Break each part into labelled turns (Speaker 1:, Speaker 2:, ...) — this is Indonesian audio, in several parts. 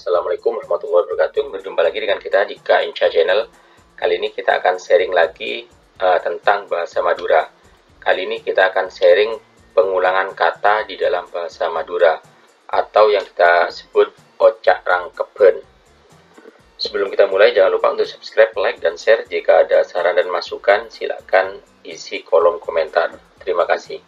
Speaker 1: Assalamualaikum warahmatullahi wabarakatuh. Berjumpa lagi dengan kita di Kak Inca Channel. Kali ini kita akan sharing lagi tentang bahasa Madura. Kali ini kita akan sharing pengulangan kata di dalam bahasa Madura atau yang kita sebut ocak rangkeben. Sebelum kita mulai, jangan lupa untuk subscribe, like, dan share. Jika ada saran dan masukan, silakan isi kolom komentar. Terima kasih.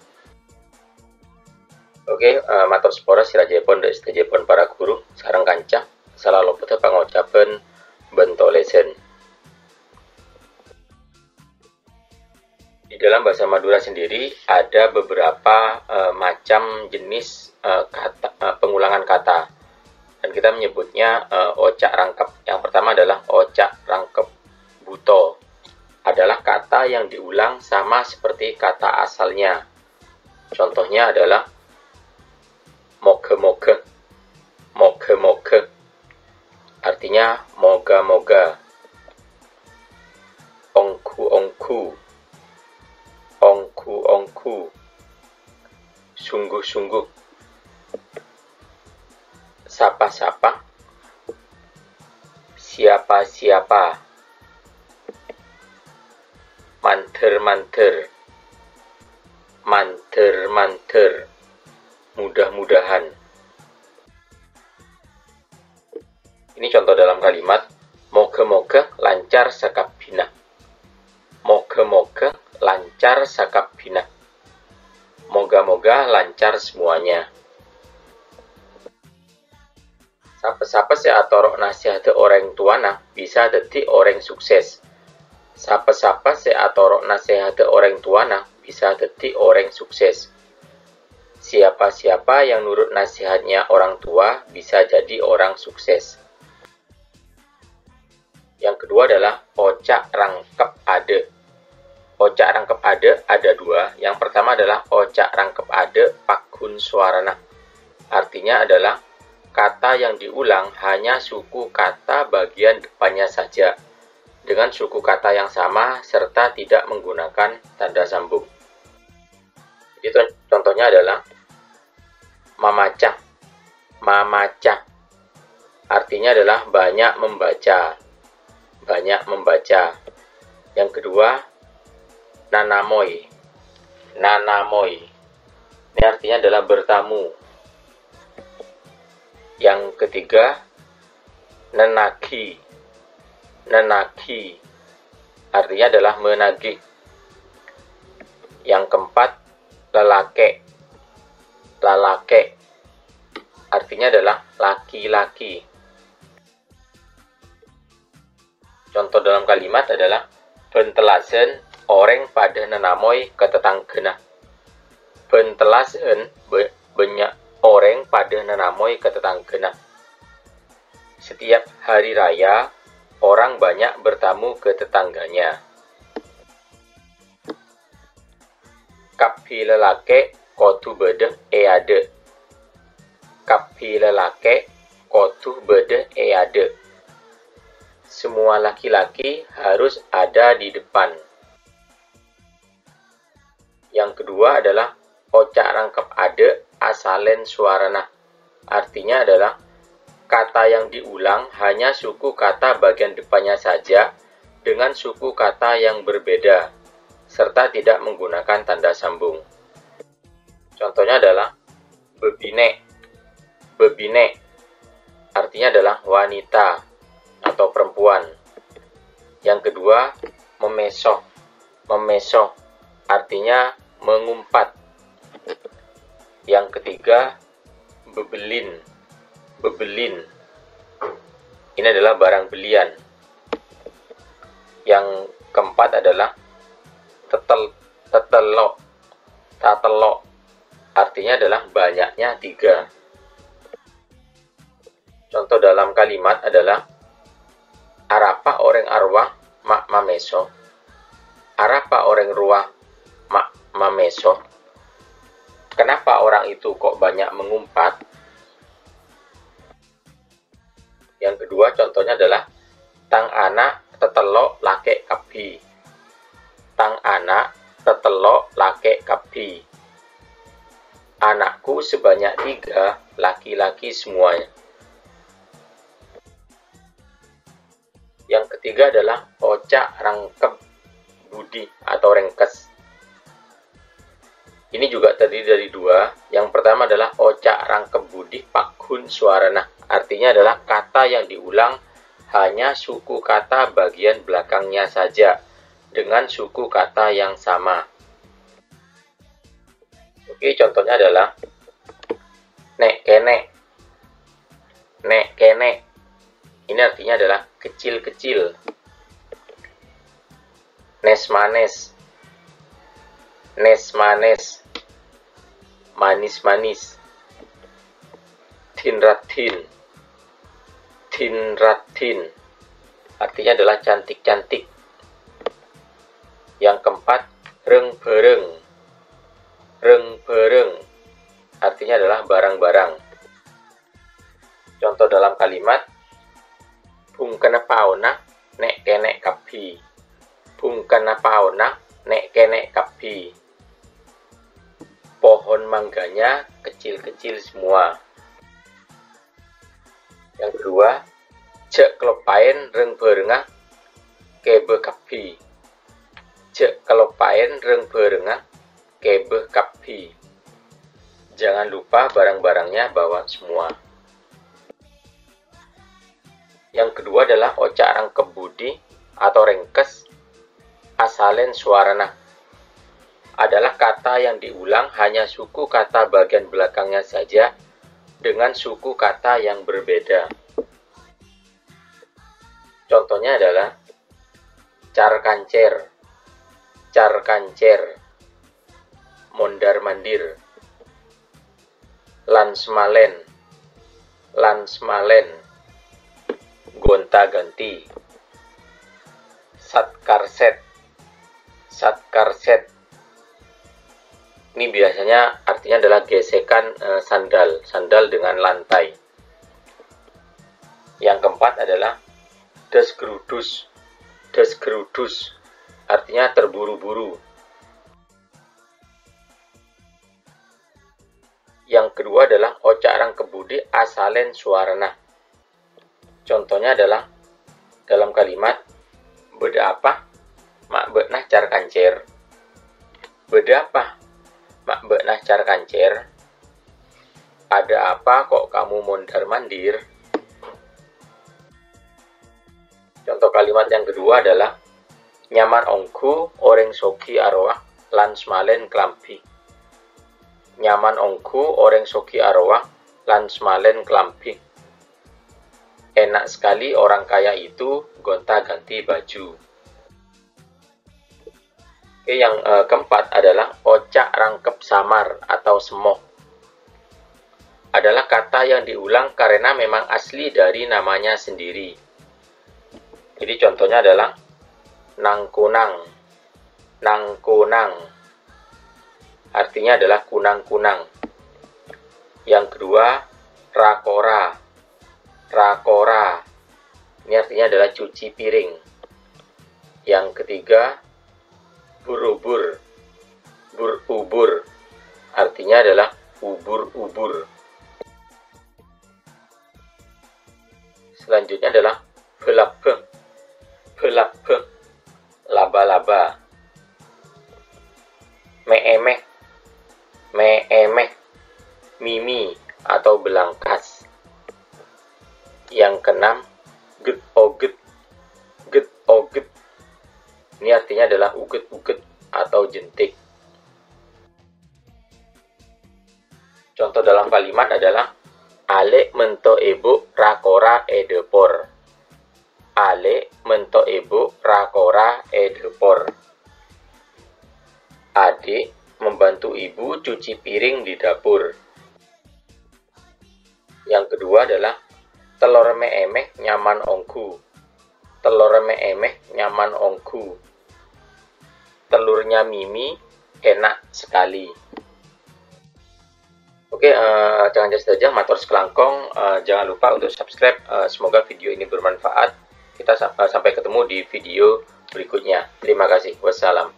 Speaker 1: Oke, matur spora sirajepon dan istajepon para guru sareng kancah salah lopet pangucapan bentolesen. Di dalam bahasa Madura sendiri ada beberapa macam jenis pengulangan kata dan kita menyebutnya ocak rangkep. Yang pertama adalah ocak rangkep buto, adalah kata yang diulang sama seperti kata asalnya. Contohnya adalah moga-moga, moga-moga, artinya moga-moga. Ongku-ongku, ongku-ongku, sungguh-sungguh. Sapa-sapa, siapa-siapa. Manter-manter, manter-manter, mudah-mudahan. Ini contoh dalam kalimat moga-moga lancar sakabina. Moga-moga lancar sakabina. Moga-moga lancar semuanya. Sapa-sapa seatorok nasihat orang tuana bisa jadi orang sukses. Sapa-sapa seatorok nasihat orang tuana bisa jadi orang sukses. Siapa-siapa yang nurut nasihatnya orang tua bisa jadi orang sukses. Yang kedua adalah ocak rangkep ade. Ocak rangkep ade ada dua. Yang pertama adalah ocak rangkep ade pakun suarana. Artinya adalah kata yang diulang hanya suku kata bagian depannya saja, dengan suku kata yang sama serta tidak menggunakan tanda sambung. Itu contohnya adalah mamaca, mamaca, artinya adalah banyak membaca, banyak membaca. Yang kedua, nanamoy, nanamoy, ini artinya adalah bertamu. Yang ketiga, nenaki, nenaki, artinya adalah menagih. Yang keempat, lelake, lalake, artinya adalah laki-laki. Contoh dalam kalimat adalah bentelasen orang pada nenamoy ke tetanggena. Bentelasen banyak orang pada nenamoy ke tetanggena. Setiap hari raya orang banyak bertamu ke tetangganya. Kapi lelake kotu bede eade. Kapi lelake kotu bede eade. Semua laki-laki harus ada di depan. Yang kedua adalah ocak rangkep ade asalen suarana. Artinya adalah kata yang diulang hanya suku kata bagian depannya saja dengan suku kata yang berbeda serta tidak menggunakan tanda sambung. Contohnya adalah bebine, bebine, artinya adalah wanita atau perempuan. Yang kedua, memesoh, memesoh, artinya mengumpat. Yang ketiga, bebelin, bebelin, ini adalah barang belian. Yang keempat adalah tetelok, tatelok, artinya adalah banyaknya tiga. Contoh dalam kalimat adalah arapa orang arwah mak mameso. Arapa orang ruah mak mameso. Kenapa orang itu kok banyak mengumpat? Yang kedua contohnya adalah tang anak tetelok lake kapi. Tang anak tetelok lake kapi. Anakku sebanyak 3, laki-laki semuanya. ketiga adalah ocak rangkep budi atau rengkes. Ini juga terdiri dari dua. Yang pertama adalah ocak rangkep budi pakhun suarana. Artinya adalah kata yang diulang hanya suku kata bagian belakangnya saja dengan suku kata yang sama. Oke, contohnya adalah nek kene. Nek kene. Ini artinya adalah kecil-kecil. Nes manes. Nes manes. Manis-manis. Tinratin. Tinratin. Artinya adalah cantik-cantik. Yang keempat, reng bereng. Reng bereng. Artinya adalah barang-barang. Contoh dalam kalimat, bung kena paona nek kene kapi. Bung kena paona nek kene kapi. Pohon mangganya kecil-kecil semua. Yang kedua, cek kelopain reng berengah kebe kapi. Cek kelopain reng berengah kebe kapi. Jangan lupa barang-barangnya bawa semua. Yang kedua adalah ocak rangkep budi atau rengkes asalen suarana. Adalah kata yang diulang hanya suku kata bagian belakangnya saja dengan suku kata yang berbeda. Contohnya adalah car kancer, car kancer, mondar mandir, lansmalen, lansmalen, gonta ganti, satkarset, satkarset. Ini biasanya artinya adalah gesekan sandal dengan lantai. Yang keempat adalah desgerudus, desgerudus. Artinya terburu-buru. Yang kedua adalah ocak rangkep budi asalen suarana. Contohnya adalah dalam kalimat beda apa? Mak benah car kancer. Beda apa? Mak benah car kancer. Ada apa kok kamu mondar mandir? Contoh kalimat yang kedua adalah nyaman ongku oreng soki arwah lan smalen klampi. Nyaman ongku oreng soki arwah lan smalen klampi. Enak sekali orang kaya itu gonta-ganti baju. Oke, yang keempat adalah ocak rangkep samar atau semoh. Adalah kata yang diulang karena memang asli dari namanya sendiri. Jadi contohnya adalah nangkunang, nangkunang. Artinya adalah kunang-kunang. Yang kedua, rakora, rakora. Ini artinya adalah cuci piring. Yang ketiga, burubur, burubur. Artinya adalah ubur-ubur. Selanjutnya adalah belabeng, belabeng, laba-laba. Meemeh, meemeh, mimi atau belangkas. Yang keenam, get-oget, get-oget. Ini artinya adalah uget-uget atau jentik. Contoh dalam kalimat adalah ale mento ibu rakora edepor. Ale mento ibu rakora edepor. Adik membantu ibu cuci piring di dapur. Yang kedua adalah telur me-emeh nyaman ongku. Telur me-emeh nyaman ongku. Telurnya Mimi enak sekali. Oke, jangan saja matur sekelangkong. Jangan lupa untuk subscribe. Semoga video ini bermanfaat. Kita sampai ketemu di video berikutnya. Terima kasih. Wassalam.